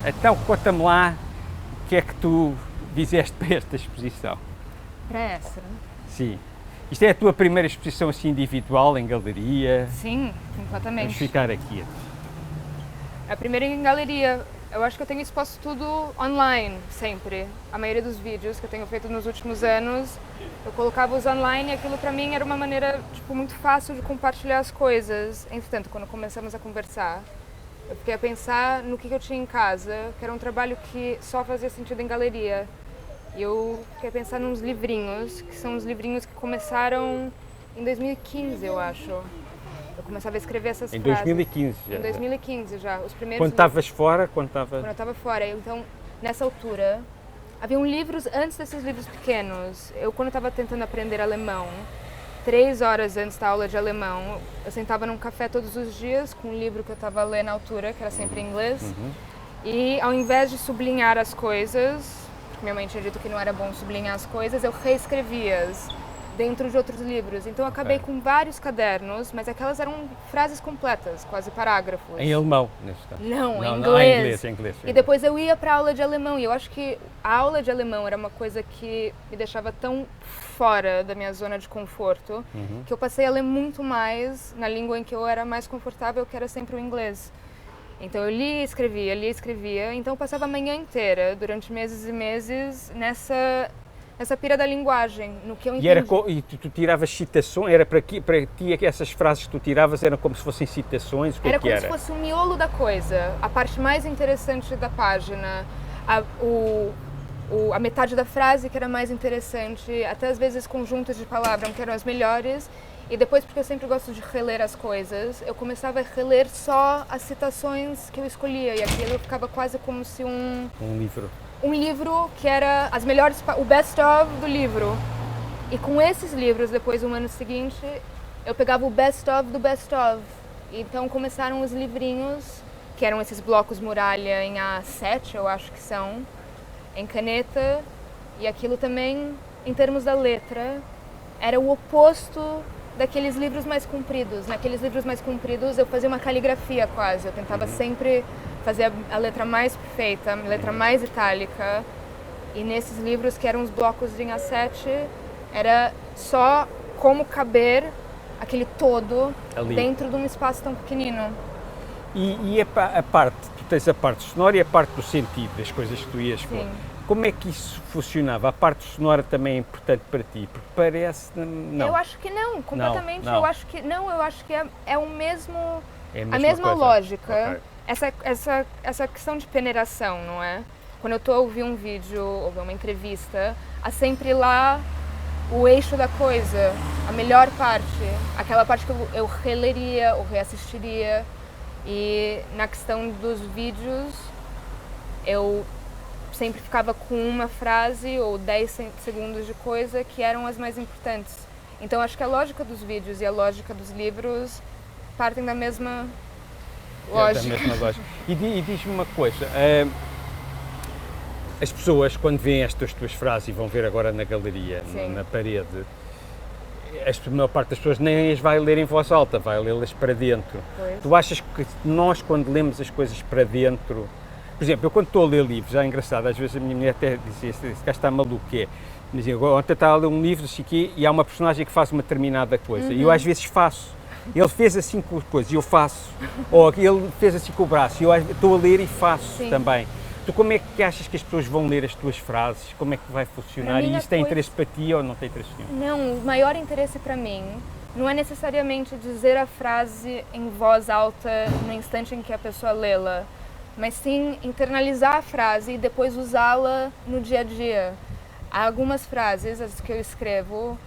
Então, conta-me lá o que é que tu fizeste para esta exposição. Para essa? Sim. Isto é a tua primeira exposição assim individual, em galeria? Sim, completamente. Vamos ficar aqui. A primeira em galeria. Eu acho que eu tenho exposto tudo online, sempre. A maioria dos vídeos que eu tenho feito nos últimos anos, eu colocava-os online e aquilo para mim era uma maneira muito fácil de compartilhar as coisas. Entretanto, quando começamos a conversar, eu fiquei a pensar no que eu tinha em casa, que era um trabalho que só fazia sentido em galeria. E eu fiquei a pensar nos livrinhos, que são os livrinhos que começaram em 2015, eu acho. Eu começava a escrever essas frases. Em 2015 já? Em 2015 já, os primeiros Quando estavas fora? Quando eu estava fora. Então, nessa altura, haviam livros antes desses livros pequenos. Eu, quando estava tentando aprender alemão, 3 horas antes da aula de alemão, eu sentava num café todos os dias com um livro que eu estava lendo na altura, que era sempre em inglês. E ao invés de sublinhar as coisas, porque minha mãe tinha dito que não era bom sublinhar as coisas, eu reescrevia-as dentro de outros livros. Então eu acabei com vários cadernos, mas aquelas eram frases completas, quase parágrafos. Em alemão, neste caso? Não, em inglês. inglês. E depois eu ia para a aula de alemão e eu acho que a aula de alemão era uma coisa que me deixava tão fora da minha zona de conforto que eu passei a ler muito mais na língua em que eu era mais confortável, que era sempre o inglês. Então eu lia e escrevia, então eu passava a manhã inteira, durante meses e meses, nessa pira da linguagem, no que eu entendi. E tu tiravas citações? Era para ti que essas frases que tu tiravas eram como se fossem citações? O que Era é que como era? se fosse o miolo da coisa, a parte mais interessante da página, a metade da frase que era mais interessante, até às vezes conjuntos de palavras que eram as melhores. E depois, porque eu sempre gosto de reler as coisas, eu começava a reler só as citações que eu escolhia, e aquilo ficava quase como se Um livro. um livro que era as melhores, o best-of do livro. E com esses livros, depois, no ano seguinte, eu pegava o best-of do best-of. Então começaram os livrinhos, que eram esses blocos muralha em A7, eu acho que são, em caneta. E aquilo também, em termos da letra, era o oposto daqueles livros mais compridos. Naqueles livros mais compridos eu fazia uma caligrafia quase, eu tentava sempre fazer a letra mais perfeita, a letra mais itálica. E nesses livros, que eram os blocos em A7, era só como caber aquele todo ali dentro de um espaço tão pequenino. E a parte, tu tens a parte sonora e a parte do sentido das coisas que tu ias pôr. Como é que isso funcionava? A parte sonora também é importante para ti? Porque parece... Não. Eu acho que não, completamente. Não. Eu acho que é o mesmo, É a mesma coisa. lógica. Okay. Essa questão de peneiração, não é? Quando eu estou a ouvir um vídeo ou uma entrevista, há sempre lá o eixo da coisa, a melhor parte, aquela parte que eu releria ou reassistiria. E na questão dos vídeos, eu sempre ficava com uma frase ou 10 segundos de coisa que eram as mais importantes. Então acho que a lógica dos vídeos e a lógica dos livros partem da mesma lógica. Da mesma lógica. E diz-me uma coisa, as pessoas quando veem estas tuas frases e vão ver agora na galeria, na parede, a maior parte das pessoas nem as vai ler em voz alta, vai lê-las para dentro. Pois. Tu achas que nós, quando lemos as coisas para dentro, por exemplo, eu quando estou a ler livros, já é engraçado, às vezes a minha mulher até dizia, esse gajo está maluco, que é? Dizia, ontem estava a ler um livro, assim, e há uma personagem que faz uma determinada coisa, e eu às vezes faço. Ele fez assim com as coisas e eu faço. Ou ele fez assim com o braço e eu estou a ler e faço também. Tu como é que achas que as pessoas vão ler as tuas frases? Como é que vai funcionar? E isso tem interesse para ti ou não tem interesse nenhum? Não, o maior interesse para mim não é necessariamente dizer a frase em voz alta no instante em que a pessoa lê-la, mas sim internalizar a frase e depois usá-la no dia a dia. Há algumas frases, as que eu escrevo,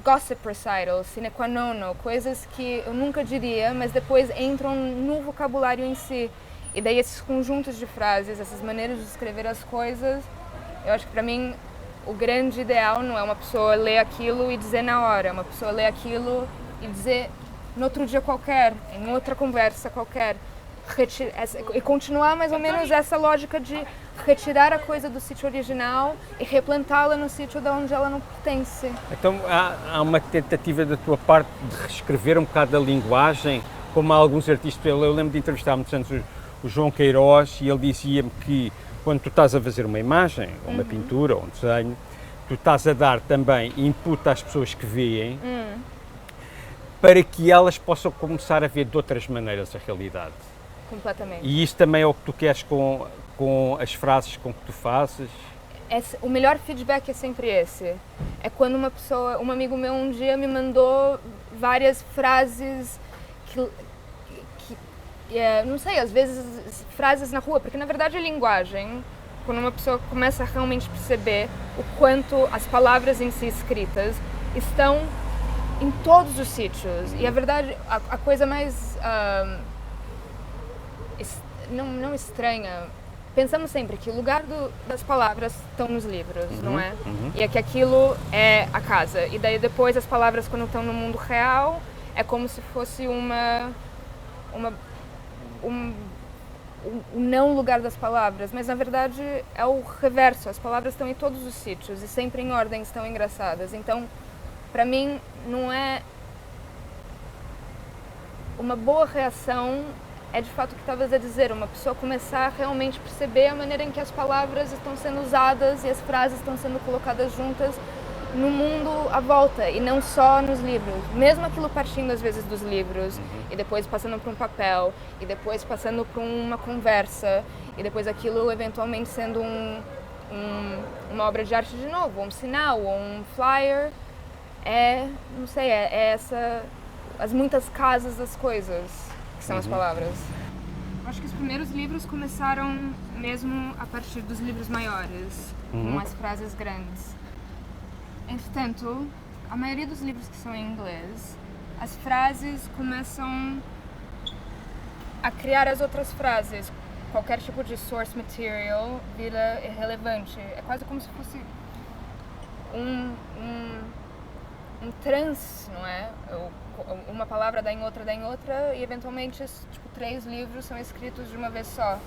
gossip recital, sine qua non, coisas que eu nunca diria, mas depois entram no vocabulário em si. E daí esses conjuntos de frases, essas maneiras de escrever as coisas, eu acho que para mim o grande ideal não é uma pessoa ler aquilo e dizer na hora, é uma pessoa ler aquilo e dizer no outro dia qualquer, em outra conversa qualquer. E continuar mais ou menos essa lógica de retirar a coisa do sítio original e replantá-la no sítio de onde ela não pertence. Então há uma tentativa da tua parte de reescrever um bocado a linguagem, como há alguns artistas, eu lembro de entrevistar há muitos anos o João Queiroz, e ele dizia-me que quando tu estás a fazer uma imagem, ou uma pintura, ou um desenho, tu estás a dar também input às pessoas que veem, para que elas possam começar a ver de outras maneiras a realidade. Completamente. E isso também é o que tu queres com as frases com que tu fazes? O melhor feedback é sempre esse. É quando um amigo meu um dia me mandou várias frases não sei, às vezes frases na rua, porque na verdade a linguagem, quando uma pessoa começa a realmente perceber o quanto as palavras em si escritas estão em todos os sítios. E a verdade, a coisa mais não estranha, pensamos sempre que o lugar das palavras estão nos livros, não é? E é que aquilo é a casa. E daí depois as palavras, quando estão no mundo real, é como se fosse o não lugar das palavras, mas na verdade é o reverso. As palavras estão em todos os sítios e sempre em ordens tão engraçadas. Então, para mim, não é uma boa reação. É de fato o que estavas a dizer, uma pessoa começar a realmente perceber a maneira em que as palavras estão sendo usadas e as frases estão sendo colocadas juntas no mundo à volta e não só nos livros. Mesmo aquilo partindo às vezes dos livros e depois passando para um papel e depois passando para uma conversa e depois aquilo eventualmente sendo uma obra de arte de novo, um sinal ou um flyer. Não sei, as muitas casas das coisas que são as palavras. Acho que os primeiros livros começaram mesmo a partir dos livros maiores, com as frases grandes. Entretanto, a maioria dos livros que são em inglês, as frases começam a criar as outras frases. Qualquer tipo de source material vira irrelevante. É quase como se fosse um trance, não é? Uma palavra dá em outra e eventualmente, tipo, 3 livros são escritos de uma vez só.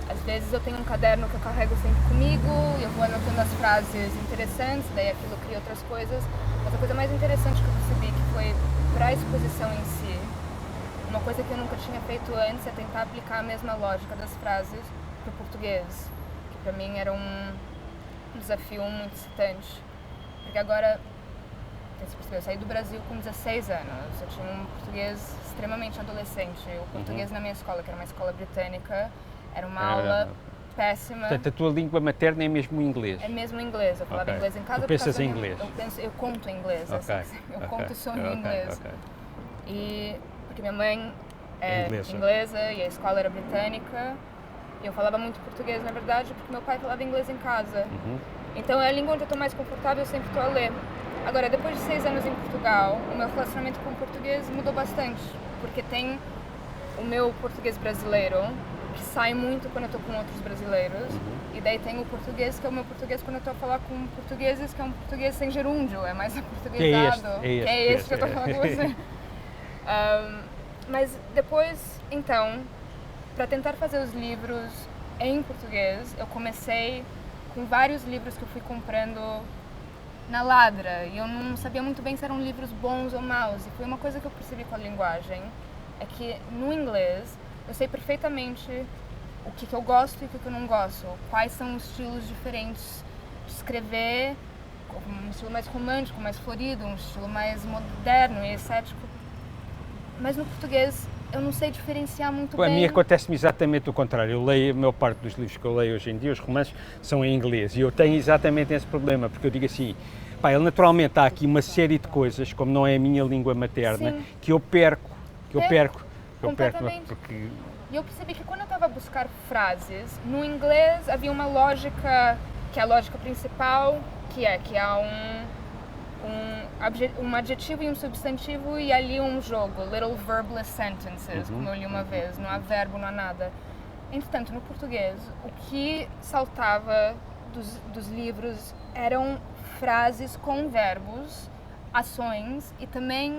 Às vezes eu tenho um caderno que eu carrego sempre comigo e eu vou anotando as frases interessantes, daí aquilo cria outras coisas. Mas a coisa mais interessante que eu percebi que foi para a exposição em si, uma coisa que eu nunca tinha feito antes é tentar aplicar a mesma lógica das frases para o português, que para mim era um desafio muito excitante. Porque agora, eu saí do Brasil com 16 anos, eu tinha um português extremamente adolescente. O português na minha escola, que era uma escola britânica, era uma aula péssima. Portanto, a tua língua materna é mesmo o inglês? É mesmo inglês. Eu falava inglês em casa. Tu pensas em inglês? Eu conto em inglês. Eu conto e sonho em inglês. E porque minha mãe é inglesa e a escola era britânica. E eu falava muito português, na verdade, porque meu pai falava inglês em casa. Então é a língua onde eu estou mais confortável, eu sempre estou a ler. Agora, depois de 6 anos em Portugal, o meu relacionamento com o português mudou bastante. Porque tem o meu português brasileiro, que sai muito quando eu estou com outros brasileiros, e daí tem o português, que é o meu português quando eu estou a falar com portugueses, que é um português sem gerúndio, é mais aportuguesado, que é este que eu estou falando com você. Mas depois, então, para tentar fazer os livros em português, eu comecei com vários livros que eu fui comprando na ladra, e eu não sabia muito bem se eram livros bons ou maus, e foi uma coisa que eu percebi com a linguagem, é que no inglês eu sei perfeitamente o que eu gosto e o que eu não gosto, quais são os estilos diferentes de escrever, um estilo mais romântico, mais florido, um estilo mais moderno e estético. Mas no português eu não sei diferenciar muito bem. A mim acontece-me exatamente o contrário. Eu leio, a maior parte dos livros que eu leio hoje em dia, os romances, são em inglês. E eu tenho exatamente esse problema, porque eu digo assim, ele naturalmente há aqui uma série de coisas, como não é a minha língua materna, que eu perco. Porque... E eu percebi que quando eu estava a buscar frases, no inglês havia uma lógica, que é a lógica principal, que há um adjetivo e um substantivo e ali um jogo, little verbless sentences, como eu li uma vez, não há verbo, não há nada. Entretanto, no português, o que saltava dos livros eram frases com verbos, ações e também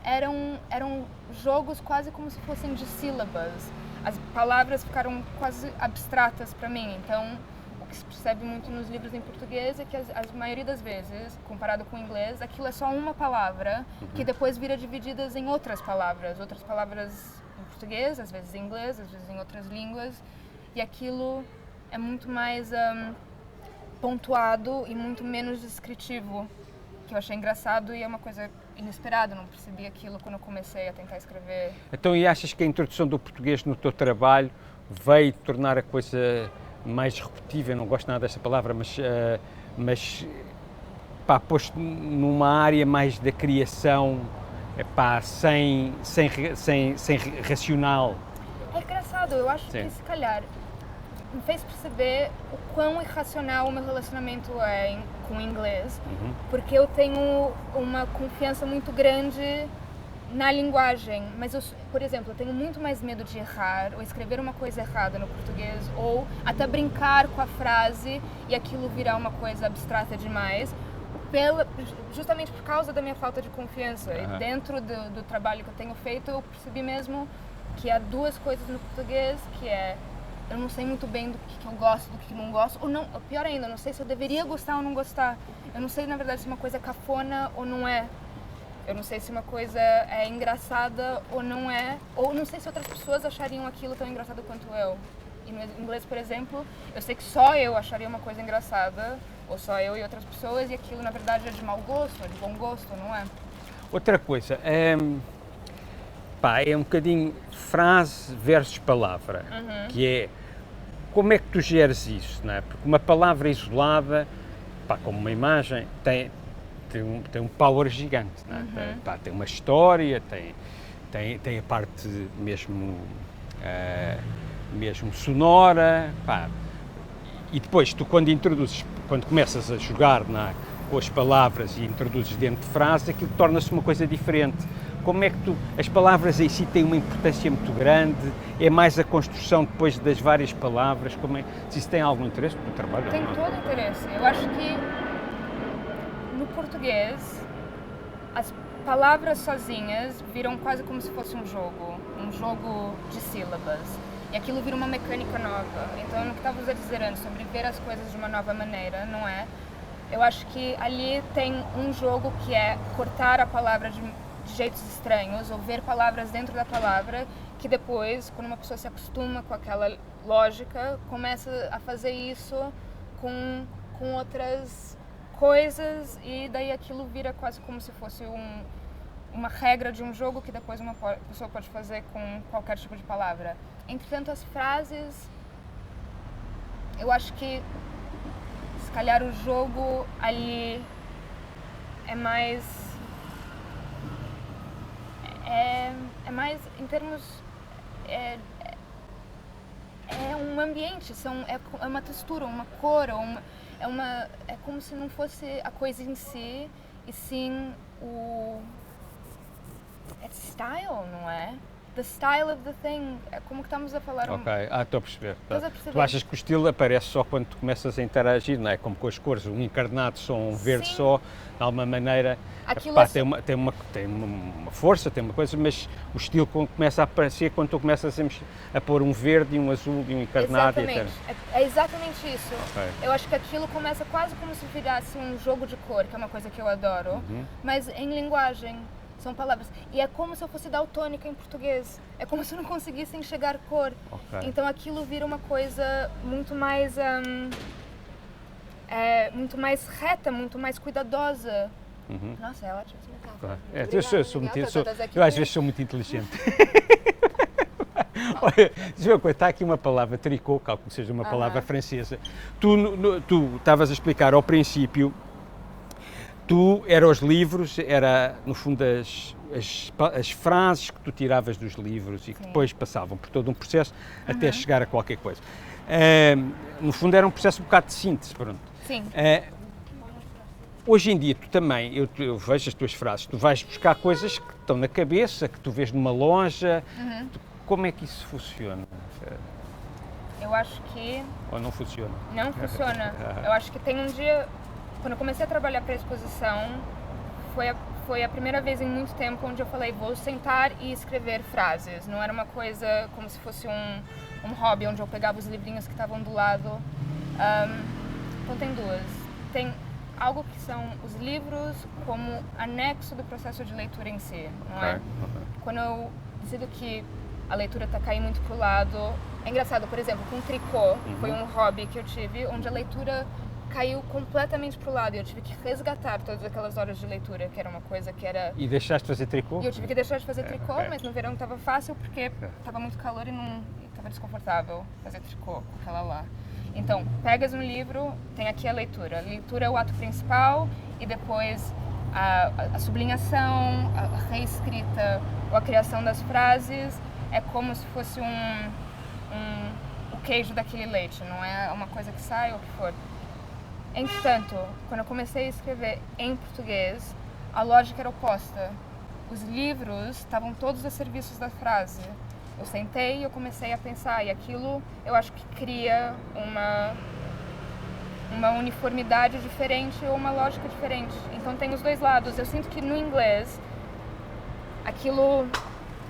eram jogos quase como se fossem de sílabas. As palavras ficaram quase abstratas para mim, então o que se percebe muito nos livros em português é que a maioria das vezes, comparado com o inglês, aquilo é só uma palavra que depois vira divididas em outras palavras em português, às vezes em inglês, às vezes em outras línguas, e aquilo é muito mais pontuado e muito menos descritivo, que eu achei engraçado e é uma coisa inesperada, não percebi aquilo quando eu comecei a tentar escrever. Então, e achas que a introdução do português no teu trabalho veio tornar a coisa mais disruptiva? Eu não gosto nada desta palavra, mas pá, posto numa área mais da criação, pá, sem racional. É engraçado, eu acho Sim. que se calhar me fez perceber o quão irracional o meu relacionamento é com o inglês, porque eu tenho uma confiança muito grande na linguagem, mas eu, por exemplo, eu tenho muito mais medo de errar ou escrever uma coisa errada no português ou até brincar com a frase e aquilo virar uma coisa abstrata demais, justamente por causa da minha falta de confiança. E dentro do trabalho que eu tenho feito, eu percebi mesmo que há duas coisas no português, que é eu não sei muito bem do que eu gosto, do que não gosto, ou não, pior ainda, eu não sei se eu deveria gostar ou não gostar. Eu não sei, na verdade, se uma coisa é cafona ou não é. Eu não sei se uma coisa é engraçada ou não é, ou não sei se outras pessoas achariam aquilo tão engraçado quanto eu. E no inglês, por exemplo, eu sei que só eu acharia uma coisa engraçada, ou só eu e outras pessoas, e aquilo, na verdade, é de mau gosto, é de bom gosto, não é? Outra coisa, pá, é um bocadinho frase versus palavra, que é como é que tu geres isso, não é? Porque uma palavra isolada, pá, como uma imagem, tem um power gigante, não é? Tem uma história, tem a parte mesmo sonora, pá. E depois tu quando começas a jogar com as palavras e introduzes dentro de frases, aquilo torna-se uma coisa diferente. Como é que as palavras em si têm uma importância muito grande? É mais a construção depois das várias palavras? Se isso tem algum interesse no trabalho? Tem todo interesse. Eu acho que no português as palavras sozinhas viram quase como se fosse um jogo de sílabas. E aquilo vira uma mecânica nova. Então, no que estavas a dizer antes sobre ver as coisas de uma nova maneira, não é? Eu acho que ali tem um jogo que é cortar a palavra de jeitos estranhos, ou ver palavras dentro da palavra, que depois, quando uma pessoa se acostuma com aquela lógica, começa a fazer isso com outras coisas, e daí aquilo vira quase como se fosse uma regra de um jogo que depois uma pessoa pode fazer com qualquer tipo de palavra. Entretanto, as frases, eu acho que se calhar o jogo ali é mais em termos é um ambiente, é uma textura, uma cor, é como se não fosse a coisa em si, e sim é style, não é? The style of the thing, é como que estamos a falar. Ok, estou a perceber. Estás a perceber? Tu achas que o estilo aparece só quando tu começas a interagir, não é? Como com as cores, um encarnado só, um verde só, de alguma maneira, pá, tem uma força, tem uma coisa, mas o estilo começa a aparecer quando tu começas a pôr um verde, um azul e um encarnado. Exatamente, é exatamente isso. Okay. Eu acho que aquilo começa quase como se virasse um jogo de cor, que é uma coisa que eu adoro, mas em linguagem. São palavras. E é como se eu fosse daltônica em português. É como se eu não conseguisse enxergar cor. Okay. Então aquilo vira uma coisa muito mais reta, muito mais cuidadosa. Nossa, é ótimo essa metáfora. Eu às vezes sou muito inteligente. Olha, diz uma coisa, está aqui uma palavra, tricot, calculo que seja uma palavra francesa. Tu estavas a explicar ao princípio. Era os livros, era no fundo as frases que tu tiravas dos livros e que depois passavam por todo um processo até chegar a qualquer coisa. No fundo era um processo um bocado de síntese, pronto. Sim. Hoje em dia tu também, eu vejo as tuas frases, tu vais buscar coisas que estão na cabeça, que tu vês numa loja, como é que isso funciona? Eu acho que... Ou não funciona? Não funciona. Eu acho que tem um dia... Quando eu comecei a trabalhar para a exposição, foi a primeira vez em muito tempo onde eu falei, vou sentar e escrever frases. Não era uma coisa como se fosse um hobby, onde eu pegava os livrinhos que estavam do lado. Então tem duas. Tem algo que são os livros como anexo do processo de leitura em si, não é? Quando eu decido que a leitura tá caindo muito pro lado. É engraçado, por exemplo, com tricô, foi um hobby que eu tive, onde a leitura caiu completamente pro lado e eu tive que resgatar todas aquelas horas de leitura, que era uma coisa que era... E deixaste de fazer tricô? E eu tive que deixar de fazer tricô, mas no verão estava fácil porque estava muito calor e não estava desconfortável fazer tricô com aquela lá. Então, pegas um livro, tem aqui a leitura. A leitura é o ato principal e depois a sublinhação, a reescrita ou a criação das frases é como se fosse o queijo daquele leite, não é uma coisa que sai ou o que for. Entretanto, quando eu comecei a escrever em português, a lógica era oposta. Os livros estavam todos a serviço da frase. Eu sentei e eu comecei a pensar, e aquilo eu acho que cria uma uniformidade diferente ou uma lógica diferente. Então tem os dois lados. Eu sinto que no inglês aquilo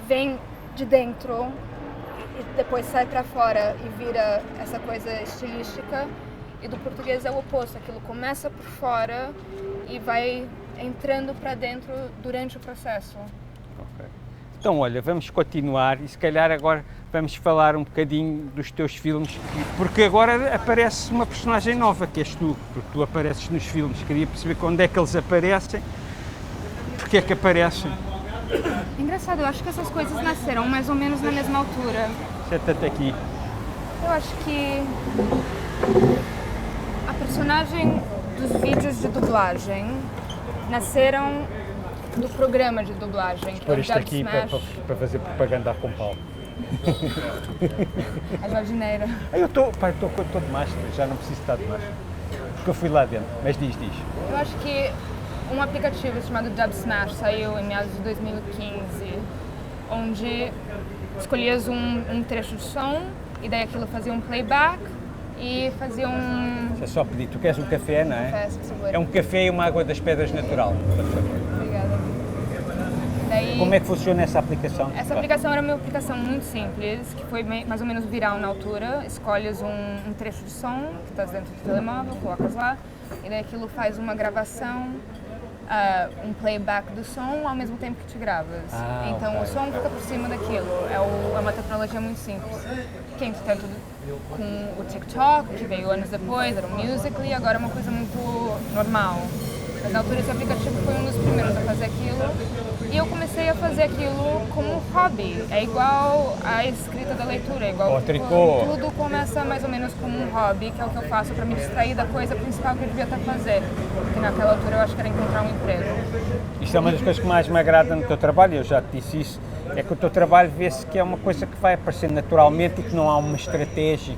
vem de dentro e depois sai para fora e vira essa coisa estilística. E do português é o oposto, aquilo começa por fora e vai entrando para dentro durante o processo. Okay. Então, olha, vamos continuar e se calhar agora vamos falar um bocadinho dos teus filmes, porque agora aparece uma personagem nova, que és tu, porque tu apareces nos filmes. Queria perceber quando é que eles aparecem, porque é que aparecem. Engraçado, eu acho que essas coisas nasceram mais ou menos na mesma altura. Senta-te aqui. Eu acho que a personagem dos vídeos de dublagem nasceram do programa de dublagem, que é o Por isto Dub aqui Smash. para fazer propaganda com Paulo. A jardineira. Eu estou de máscara, já não preciso estar de máscara, porque eu fui lá dentro, mas diz. Eu acho que um aplicativo chamado Dub Smash saiu em meados de 2015, onde escolhias um trecho de som e daí aquilo fazia um playback e fazia um... Deixa só pedir, tu queres um café, não é? Café, por favor. É um café e uma água das pedras natural. Obrigada. Daí, Como é que funciona essa aplicação? essa aplicação era uma aplicação muito simples, que foi mais ou menos viral na altura. Escolhes um trecho de som que está dentro do telemóvel, colocas lá, e daí aquilo faz uma gravação, um playback do som ao mesmo tempo que te gravas. Então ok. o som fica por cima daquilo. É uma tecnologia muito simples. Que entretanto, com o TikTok, que veio anos depois, era o Musical.ly, agora é uma coisa muito normal. Mas na altura esse aplicativo foi um dos primeiros a fazer aquilo. E eu comecei a fazer aquilo como um hobby. É igual a escrita da leitura, é igual Ao tricô. tudo começa mais ou menos como um hobby, que é o que eu faço para me distrair da coisa principal que eu devia estar fazendo. Porque naquela altura eu acho que era encontrar um emprego. Isto é uma das coisas que mais me agrada no teu trabalho, eu já te disse isso, é que o teu trabalho vê-se que é uma coisa que vai aparecendo naturalmente e que não há uma estratégia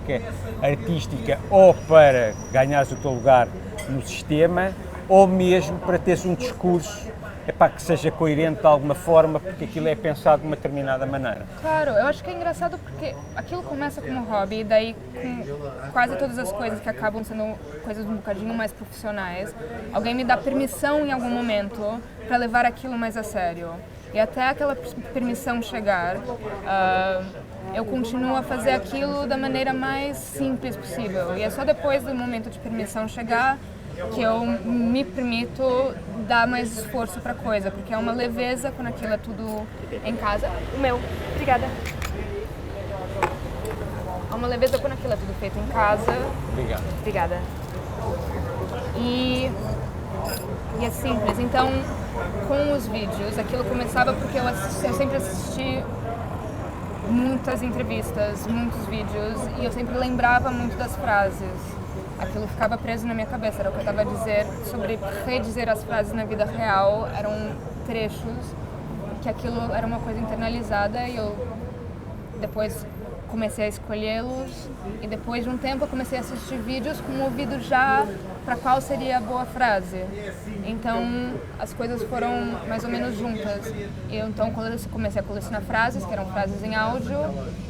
artística ou para ganhares o teu lugar no sistema ou mesmo para teres um discurso que seja coerente de alguma forma, porque aquilo é pensado de uma determinada maneira. Claro, eu acho que é engraçado porque aquilo começa como um hobby e daí com quase todas as coisas que acabam sendo coisas um bocadinho mais profissionais, alguém me dá permissão em algum momento para levar aquilo mais a sério. E até aquela permissão chegar, eu continuo a fazer aquilo da maneira mais simples possível. E é só depois do momento de permissão chegar que eu me permito dar mais esforço para a coisa, porque é uma leveza quando aquilo é tudo em casa. O meu, obrigada. É uma leveza quando aquilo é tudo feito em casa. Obrigado. Obrigada. E é simples. Então, com os vídeos, aquilo começava porque eu sempre assisti muitas entrevistas, muitos vídeos, e eu sempre lembrava muito das frases. Aquilo ficava preso na minha cabeça, era o que eu estava a dizer sobre redizer as frases na vida real, eram trechos, que aquilo era uma coisa internalizada e eu depois comecei a escolhê-los e depois de um tempo eu comecei a assistir vídeos com o ouvido já para qual seria a boa frase. Então as coisas foram mais ou menos juntas. Então quando eu comecei a colecionar frases, que eram frases em áudio,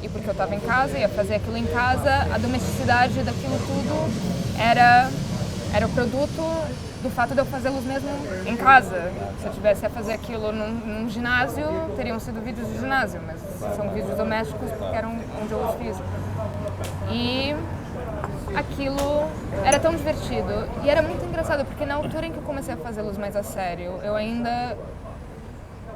e porque eu estava em casa, ia fazer aquilo em casa, a domesticidade daquilo tudo era o produto do fato de eu fazê-los mesmo em casa. Se eu tivesse a fazer aquilo num ginásio, teriam sido vídeos de ginásio, mas são vídeos domésticos porque eram onde eu os fiz. E aquilo era tão divertido e era muito engraçado porque na altura em que eu comecei a fazê-los mais a sério, eu ainda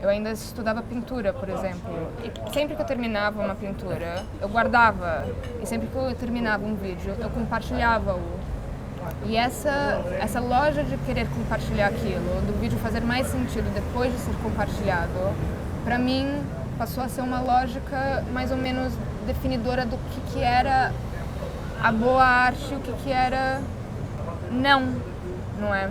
Eu ainda estudava pintura, por exemplo, e sempre que eu terminava uma pintura, eu guardava, e sempre que eu terminava um vídeo, eu compartilhava-o. E essa loja de querer compartilhar aquilo, do vídeo fazer mais sentido depois de ser compartilhado, para mim passou a ser uma lógica mais ou menos definidora do que era a boa arte e o que era não é?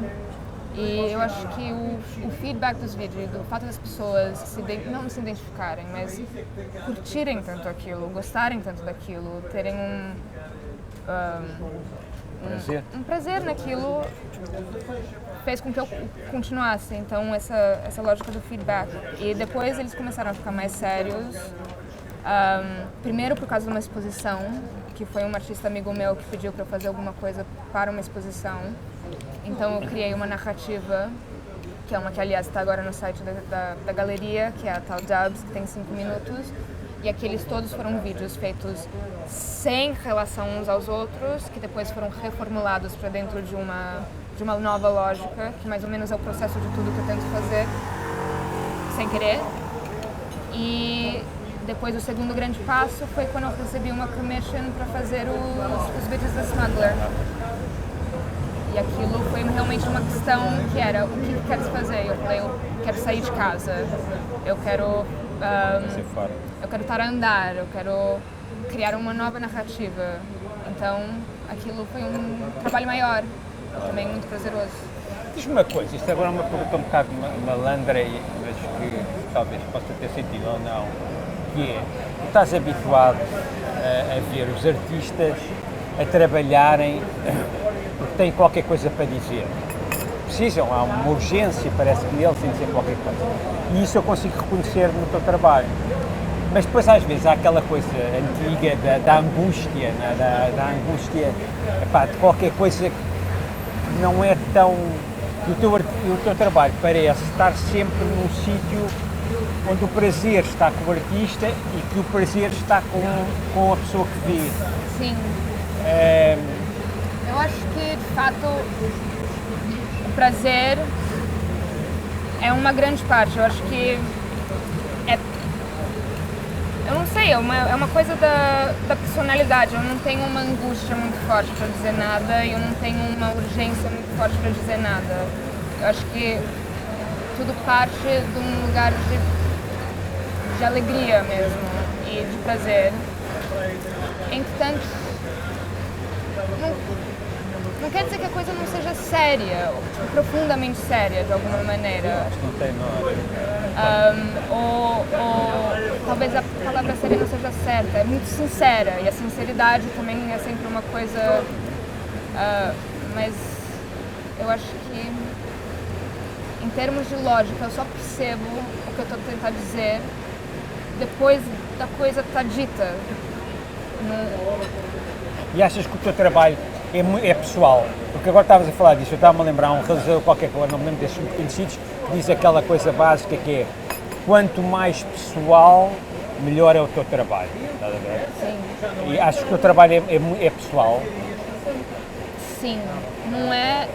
E eu acho que o feedback dos vídeos, do fato das pessoas não se identificarem, mas curtirem tanto aquilo, gostarem tanto daquilo, terem um prazer naquilo, fez com que eu continuasse. Então essa lógica do feedback. E depois eles começaram a ficar mais sérios. Primeiro por causa de uma exposição, que foi um artista amigo meu que pediu para eu fazer alguma coisa para uma exposição. Então eu criei uma narrativa, que é uma que aliás está agora no site da galeria, que é a tal Dubs, que tem 5 minutos. E aqueles todos foram vídeos feitos sem relação uns aos outros, que depois foram reformulados para dentro de uma nova lógica, que mais ou menos é o processo de tudo que eu tento fazer sem querer. E depois o segundo grande passo foi quando eu recebi uma commission para fazer os vídeos da Smuggler. E aquilo foi realmente uma questão que era, o que queres fazer? Eu falei, eu quero sair de casa, eu quero estar a andar, eu quero criar uma nova narrativa. Então aquilo foi um trabalho maior, também muito prazeroso. Diz-me uma coisa, isto agora é uma pergunta um bocado malandra, mas que talvez possa ter sentido ou não, que é, tu estás habituado a ver os artistas a trabalharem porque têm qualquer coisa para dizer. Precisam, há uma urgência, parece que neles têm de dizer qualquer coisa. E isso eu consigo reconhecer no teu trabalho. Mas depois às vezes há aquela coisa antiga da angústia, né? da angústia de qualquer coisa que não é tão... O teu trabalho parece estar sempre num sítio onde o prazer está com o artista e que o prazer está com a pessoa que vê. Sim. Eu acho que, de fato, o prazer é uma grande parte. Eu acho que eu não sei, é uma coisa da personalidade. Eu não tenho uma angústia muito forte para dizer nada e eu não tenho uma urgência muito forte para dizer nada. Eu acho que tudo parte de um lugar de alegria mesmo e de prazer. Entretanto, não quer dizer que a coisa não seja séria, ou profundamente séria de alguma maneira. Acho que não tem nada. Ou talvez a palavra séria não seja certa, é muito sincera, e a sinceridade também é sempre uma coisa, mas eu acho que em termos de lógica eu só percebo o que eu estou tentando dizer depois da coisa estar dita. E achas que o teu trabalho é pessoal? Porque agora estavas a falar disso, eu estava-me a lembrar um realizador qualquer coisa, não me lembro desses muito conhecidos, que diz aquela coisa básica que é: quanto mais pessoal, melhor é o teu trabalho. Estás a ver? Sim. E achas que o teu trabalho é pessoal? Sim, não é...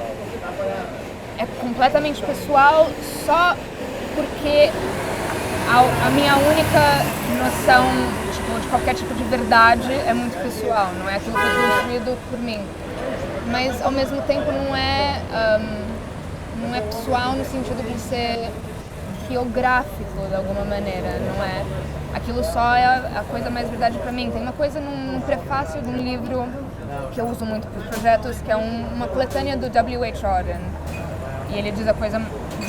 É completamente pessoal só porque a minha única noção de qualquer tipo de verdade é muito pessoal, não é aquilo que é construído por mim. Mas ao mesmo tempo não é pessoal no sentido de ser biográfico de alguma maneira, não é? Aquilo só é a coisa mais verdade para mim. Tem uma coisa num prefácio de um livro que eu uso muito para os projetos, que é uma coletânea do W.H. Auden. E ele diz a coisa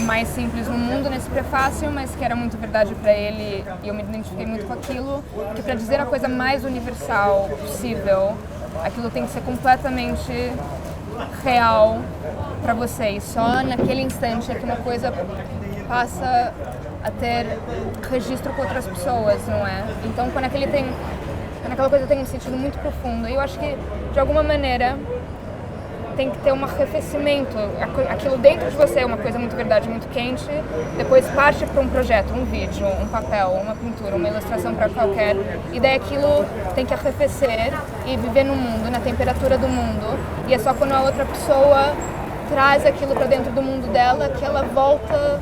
mais simples no mundo nesse prefácio, mas que era muito verdade para ele, e eu me identifiquei muito com aquilo, que para dizer a coisa mais universal possível, aquilo tem que ser completamente real para você, e só naquele instante é que uma coisa passa a ter registro com outras pessoas, não é? Então quando aquela coisa tem um sentido muito profundo, e eu acho que de alguma maneira tem que ter um arrefecimento, aquilo dentro de você é uma coisa muito verdade, muito quente, depois parte para um projeto, um vídeo, um papel, uma pintura, uma ilustração para qualquer, e daí aquilo tem que arrefecer e viver no mundo, na temperatura do mundo, e é só quando a outra pessoa traz aquilo para dentro do mundo dela que ela volta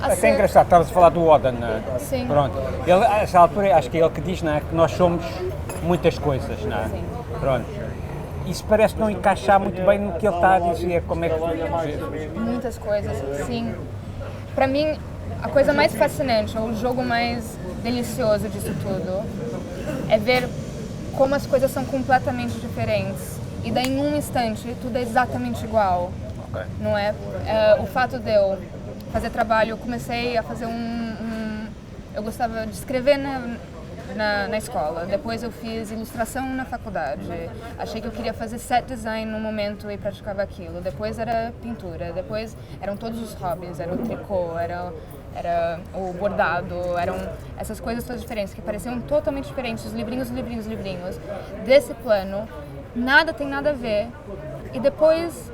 Até é engraçado, estavas a falar do Oden, não é? Sim. Pronto. Ele, a essa altura, acho que é ele que diz, não é? Que nós somos muitas coisas, não é? Sim. Pronto. Isso parece não encaixar muito bem no que ele está a dizer, como é que tu vês? Muitas coisas, sim. Para mim, a coisa mais fascinante, ou o jogo mais delicioso disso tudo, é ver como as coisas são completamente diferentes. E daí, em um instante, tudo é exatamente igual. Ok. Não é? O fato de eu fazer trabalho, eu comecei a fazer eu gostava de escrever na escola, depois eu fiz ilustração na faculdade, achei que eu queria fazer set design no momento e praticava aquilo, depois era pintura, depois eram todos os hobbies, era o tricô, era o bordado, eram essas coisas todas diferentes, que pareciam totalmente diferentes, os livrinhos, desse plano, nada tem nada a ver, e depois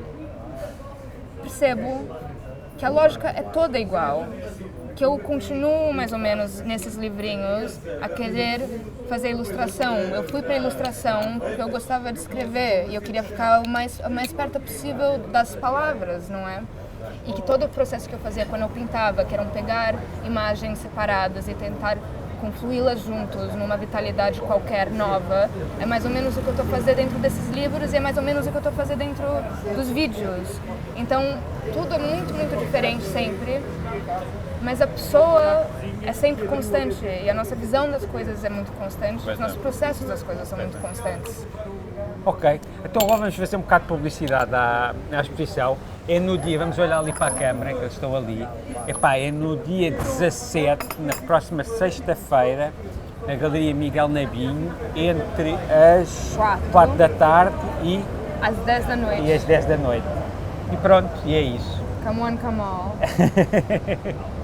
percebo que a lógica é toda igual, que eu continuo mais ou menos nesses livrinhos a querer fazer ilustração. Eu fui para ilustração porque eu gostava de escrever e eu queria ficar o mais perto possível das palavras, não é? E que todo o processo que eu fazia quando eu pintava, que eram pegar imagens separadas e tentar confluí-las juntos numa vitalidade qualquer nova, é mais ou menos o que eu estou fazendo dentro desses livros e é mais ou menos o que eu estou fazendo dentro dos vídeos. Então, tudo é muito, muito diferente sempre, mas a pessoa é sempre constante e a nossa visão das coisas é muito constante, os nossos processos das coisas são muito constantes. Ok, então agora vamos fazer um bocado de publicidade à exposição. É no dia, vamos olhar ali para a câmara, que eu estou ali. Epá, é no dia 17, na próxima sexta-feira, na Galeria Miguel Nabinho, entre as 4 da tarde e Às 10 da noite. as 10 da noite. E pronto, e é isso. Come on, come on.